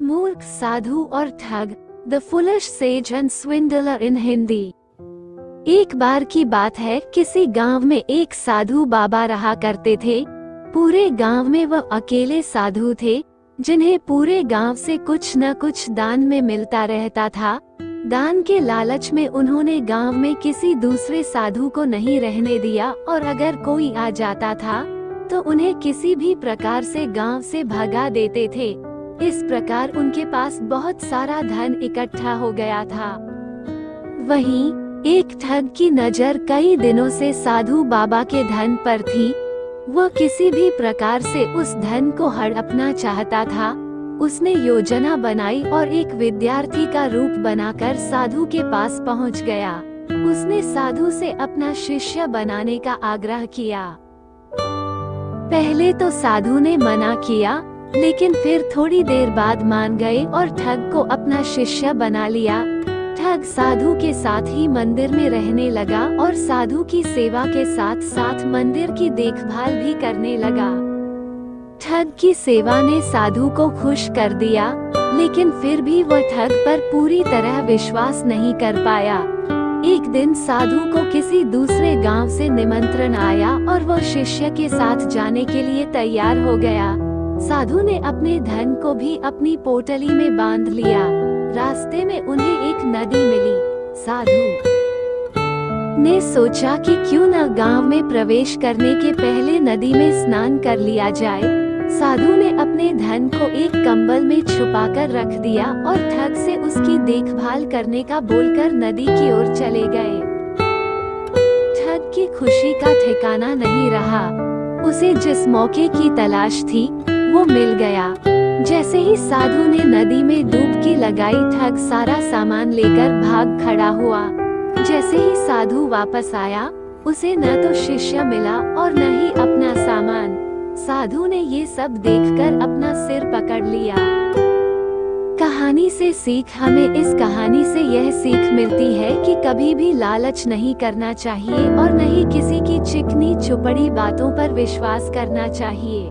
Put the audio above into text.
मूर्ख साधु और ठग, the foolish sage and swindler in Hindi. एक बार की बात है, किसी गांव में एक साधु बाबा रहा करते थे। पूरे गांव में वह अकेले साधु थे जिन्हें पूरे गांव से कुछ न कुछ दान में मिलता रहता था। दान के लालच में उन्होंने गांव में किसी दूसरे साधु को नहीं रहने दिया और अगर कोई आ जाता था तो उन्हें किसी भी प्रकार से गांव से भगा देते थे। इस प्रकार उनके पास बहुत सारा धन इकट्ठा हो गया था। वहीं एक ठग की नजर कई दिनों से साधु बाबा के धन पर थी। वह किसी भी प्रकार से उस धन को हड़पना चाहता था। उसने योजना बनाई और एक विद्यार्थी का रूप बनाकर साधु के पास पहुंच गया। उसने साधु से अपना शिष्य बनाने का आग्रह किया। पहले तो साधु ने मना किया, लेकिन फिर थोड़ी देर बाद मान गए और ठग को अपना शिष्य बना लिया। ठग साधु के साथ ही मंदिर में रहने लगा और साधु की सेवा के साथ साथ मंदिर की देखभाल भी करने लगा। ठग की सेवा ने साधु को खुश कर दिया, लेकिन फिर भी वह ठग पर पूरी तरह विश्वास नहीं कर पाया। एक दिन साधु को किसी दूसरे गांव से निमंत्रण आया और वह शिष्य के साथ जाने के लिए तैयार हो गया। साधु ने अपने धन को भी अपनी पोटली में बांध लिया। रास्ते में उन्हें एक नदी मिली। साधु ने सोचा कि क्यों न गांव में प्रवेश करने के पहले नदी में स्नान कर लिया जाए। साधु ने अपने धन को एक कंबल में छुपाकर रख दिया और ठग से उसकी देखभाल करने का बोलकर नदी की ओर चले गए। ठग की खुशी का ठिकाना नहीं रहा। उसे जिस मौके की तलाश थी वो मिल गया। जैसे ही साधु ने नदी में डुबकी लगाई, ठग सारा सामान लेकर भाग खड़ा हुआ। जैसे ही साधु वापस आया, उसे न तो शिष्य मिला और न ही अपना सामान। साधु ने ये सब देखकर अपना सिर पकड़ लिया। कहानी से सीख, हमें इस कहानी से यह सीख मिलती है कि कभी भी लालच नहीं करना चाहिए और न ही किसी की चिकनी चुपड़ी बातों पर विश्वास करना चाहिए।